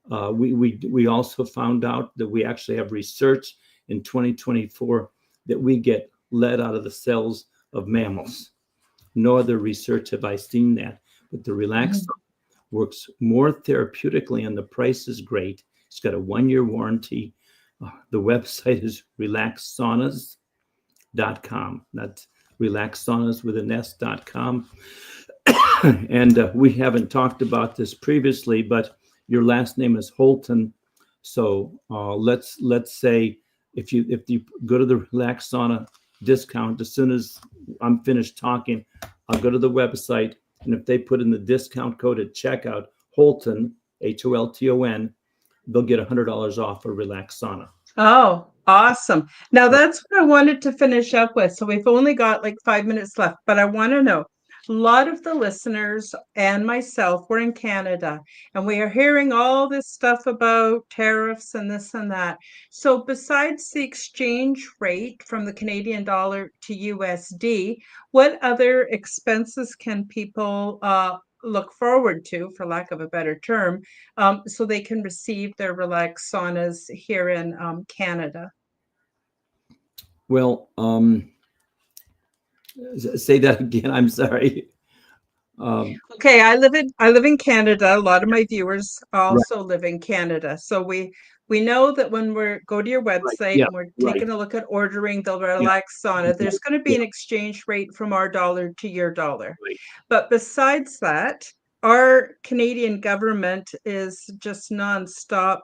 We also found out that we actually have research in 2024 that we get lead out of the cells of mammals. No other research have I seen that, but the relaxed works more therapeutically, and the price is great. It's got a 1-year warranty. The website is relaxsaunas.com. That's relaxsaunas with an S.com. And we haven't talked about this previously, but your last name is Holton. So let's say if you go to the Relax Sauna discount, as soon as I'm finished talking, I'll go to the website, and if they put in the discount code at checkout, Holton, Holton, they'll get $100 off for Relax Sauna. Oh, awesome. Now that's what I wanted to finish up with. So we've only got like 5 minutes left, but I want to know, a lot of the listeners and myself, we're in Canada, and we are hearing all this stuff about tariffs and this and that. So besides the exchange rate from the Canadian dollar to USD, what other expenses can people look forward to, for lack of a better term, so they can receive their relaxed saunas here in Canada? Well, say that again. I'm sorry. Okay, I live in Canada. A lot of my viewers Right. also live in Canada. So we know that when go to your website and we're taking a look at ordering the relaxed sauna, there's going to be an exchange rate from our dollar to your dollar. Right. But besides that, our Canadian government is just nonstop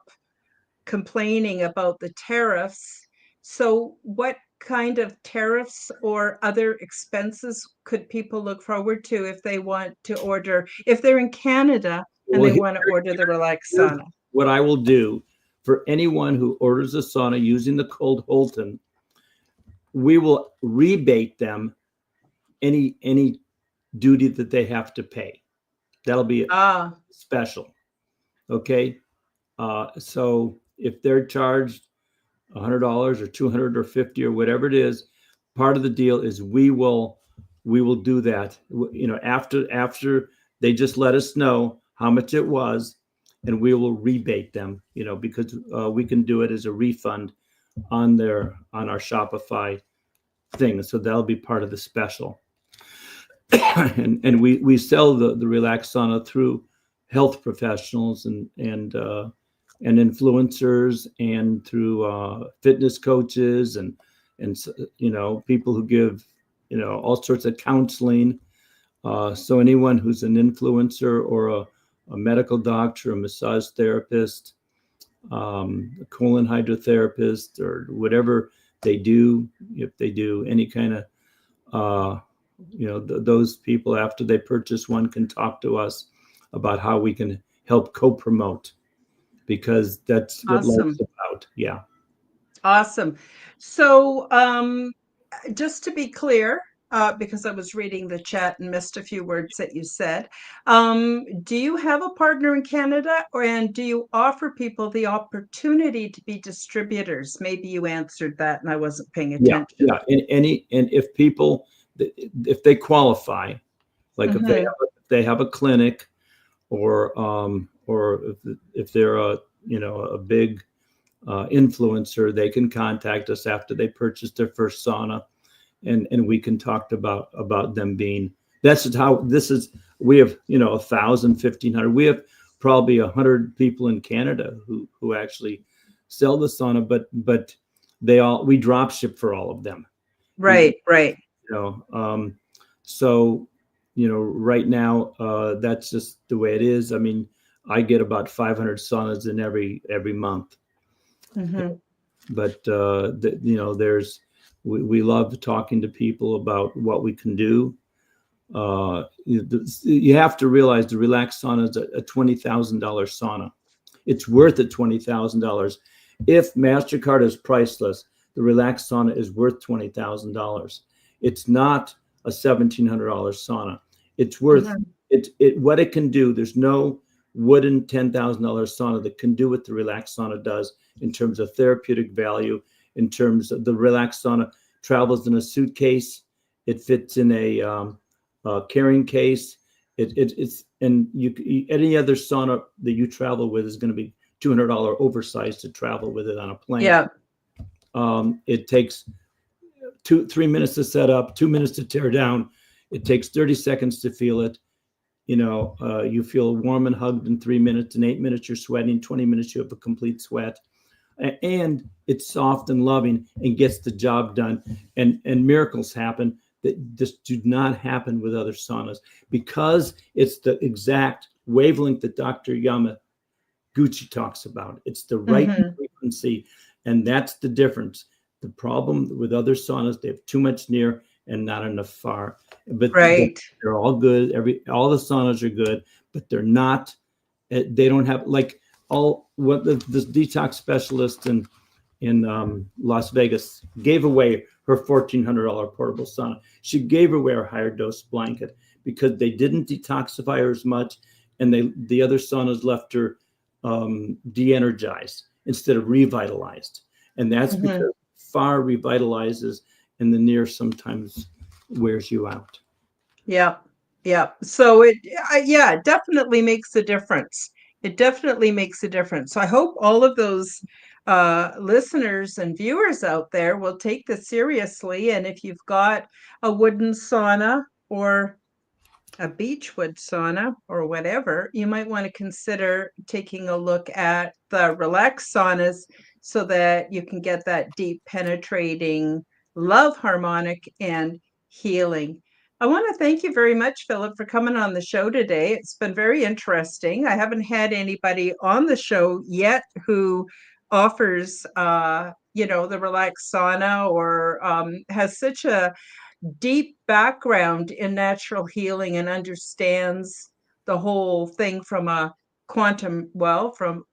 complaining about the tariffs. So what kind of tariffs or other expenses could people look forward to if they want to order, if they're in Canada and they want to order the relaxed sauna? What I will do for anyone who orders a sauna using the code Holton, we will rebate them any duty that they have to pay. That'll be special. Okay. So if they're charged $100 or $200 or $50 or whatever it is, part of the deal is we will do that. You know, after they just let us know how much it was, and we will rebate them. You know, because we can do it as a refund on our Shopify thing. So that'll be part of the special. And we sell the relax sauna through health professionals and influencers, and through fitness coaches, and people who give all sorts of counseling. So anyone who's an influencer, or a medical doctor, a massage therapist, a colon hydrotherapist, or whatever they do, if they do any kind of those people, after they purchase one, can talk to us about how we can help co-promote, because that's what life's Awesome. about. Yeah. Awesome. So, just to be clear, because I was reading the chat and missed a few words that you said, do you have a partner in Canada, and do you offer people the opportunity to be distributors? Maybe you answered that and I wasn't paying Yeah. attention. Yeah. And if people, if they qualify, like Hmm. if they have a clinic, or if they're a big influencer, they can contact us after they purchase their first sauna, and we can talk about them being. That's just how this is. We have 1,000, 1,500. We have probably 100 people in Canada who actually sell the sauna, but we drop ship for all of them. We Right, right. you know so right now, that's just the way it is. I mean, I get about 500 saunas in every month. Hmm. But there's we love talking to people about what we can do. You have to realize the relaxed sauna is a $20,000 sauna. It's worth it, $20,000. If MasterCard is priceless, the relaxed sauna is worth $20,000. It's not a $1,700 sauna. It's worth Hmm. it. What it can do, there's no wooden $10,000 sauna that can do what the relaxed sauna does in terms of therapeutic value. In terms of the relaxed sauna, travels in a suitcase. It fits in a carrying case. It's and any other sauna that you travel with is going to be $200 oversized to travel with it on a plane. Yeah. It takes 3 minutes to set up, 2 minutes to tear down. It takes 30 seconds to feel it. You feel warm and hugged in 3 minutes. In 8 minutes, you're sweating. 20 minutes, you have a complete sweat. And it's soft and loving and gets the job done. And miracles happen that just do not happen with other saunas, because it's the exact wavelength that Dr. Yamaguchi talks about. It's the right Hmm. frequency, and that's the difference. The problem with other saunas, they have too much near and not enough far. But Right. they're all good. All the saunas are good, but they're not. They don't have, like, all what the detox specialist in Las Vegas gave away her $1,400 portable sauna. She gave away her higher dose blanket because they didn't detoxify her as much, and the other saunas left her de-energized instead of revitalized. And that's Hmm. because far revitalizes, and the near sometimes wears you out. Yeah. Yeah. So yeah, it definitely makes a difference. It definitely makes a difference. So I hope all of those listeners and viewers out there will take this seriously. And if you've got a wooden sauna, or a beechwood sauna, or whatever, you might want to consider taking a look at the relaxed saunas, so that you can get that deep, penetrating love harmonic and healing. I want to thank you very much, Philip, for coming on the show today. It's been very interesting. I haven't had anybody on the show yet who offers, the relaxed sauna, or has such a deep background in natural healing and understands the whole thing from a quantum, well, from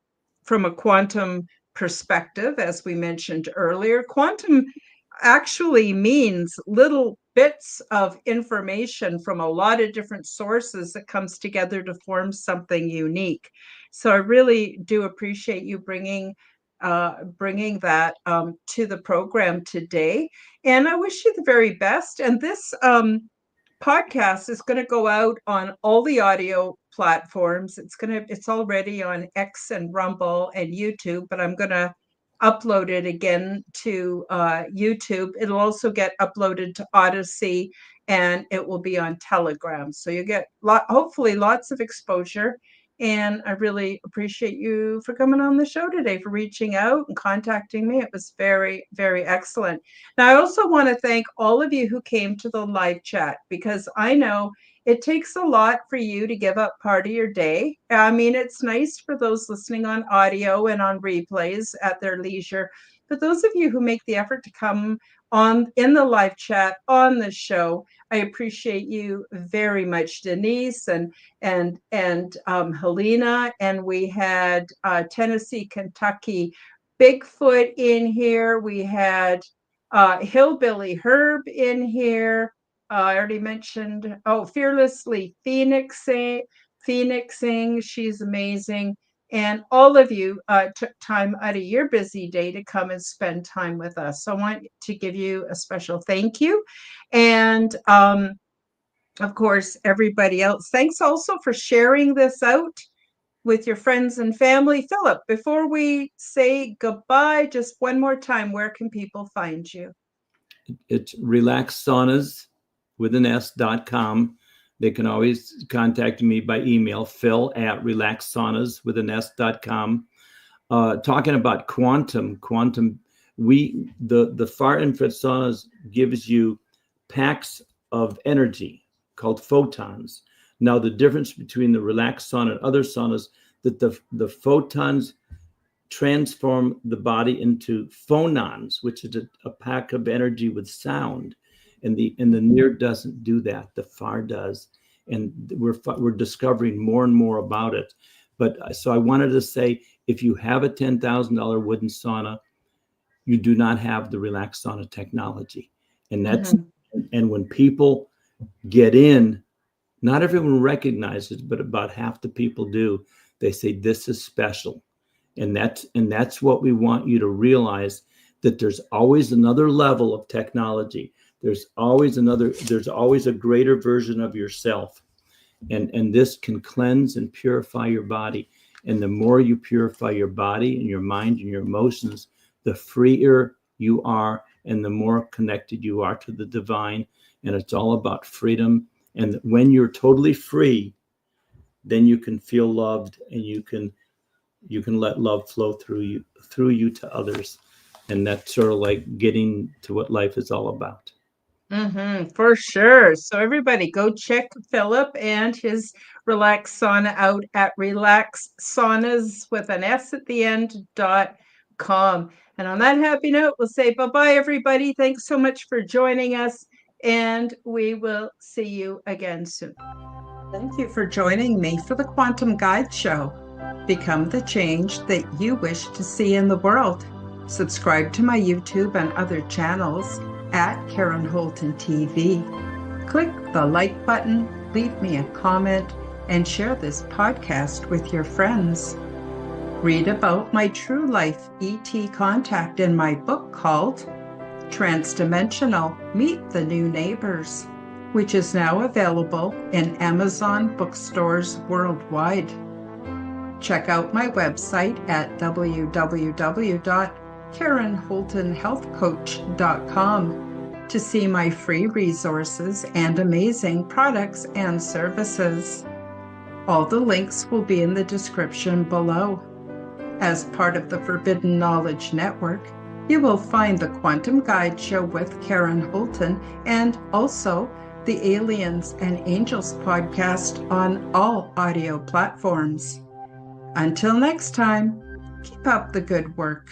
a quantum perspective. As we mentioned earlier, quantum actually means little bits of information from a lot of different sources that comes together to form something unique. So I really do appreciate you bringing that to the program today, and I wish you the very best. And this podcast is going to go out on all the audio platforms. It's already on X and Rumble and YouTube, but I'm going to uploaded again to YouTube. It'll also get uploaded to Odyssey, and it will be on Telegram. So you get hopefully lots of exposure. And I really appreciate you for coming on the show today, for reaching out and contacting me. It was very, very excellent. Now, I also want to thank all of you who came to the live chat, because I know it takes a lot for you to give up part of your day. I mean, it's nice for those listening on audio and on replays at their leisure. But those of you who make the effort to come on in the live chat on the show, I appreciate you very much, Denise and Helena, and we had Tennessee, Kentucky, Bigfoot in here. We had Hillbilly Herb in here. I already mentioned, Fearlessly Phoenixing. She's amazing. And all of you took time out of your busy day to come and spend time with us. So I want to give you a special thank you. And of course, everybody else, thanks also for sharing this out with your friends and family. Phillip, before we say goodbye, just one more time, where can people find you? It's Saunas with an S.com. They can always contact me by email, phil@relaxsaunas with an S.com. Talking about quantum, the far infrared saunas gives you packs of energy called photons. Now, the difference between the relaxed sauna and other saunas, that the photons transform the body into phonons, which is a pack of energy with sound. And the near doesn't do that. The far does. And we're discovering more and more about it. But so I wanted to say, if you have a $10,000 wooden sauna, you do not have the relaxed sauna technology. And that's and when people get in, not everyone recognizes, but about half the people do. They say, this is special. And that's what we want you to realize, that there's always another level of technology. There's always a greater version of yourself. And this can cleanse and purify your body. And the more you purify your body and your mind and your emotions, the freer you are and the more connected you are to the divine. And it's all about freedom. And when you're totally free, then you can feel loved, and you can let love flow through you to others. And that's sort of like getting to what life is all about. For sure. So everybody go check Phillip and his Relax Sauna out at relaxsaunas with an S at the end.com. And on that happy note, we'll say bye-bye, everybody. Thanks so much for joining us, and we will see you again soon. Thank you for joining me for the Quantum Guide Show. Become the change that you wish to see in the world. Subscribe to my YouTube and other channels at Karen Holton TV. Click the like button, leave me a comment, and share this podcast with your friends. Read about my true life ET contact in my book called Transdimensional: Meet the New Neighbors, which is now available in Amazon bookstores worldwide. Check out my website at www.KarenHoltonHealthCoach.com to see my free resources and amazing products and services. All the links will be in the description below. As part of the Forbidden Knowledge Network, you will find the Quantum Guide Show with Karen Holton and also the Aliens and Angels podcast on all audio platforms. Until next time, keep up the good work.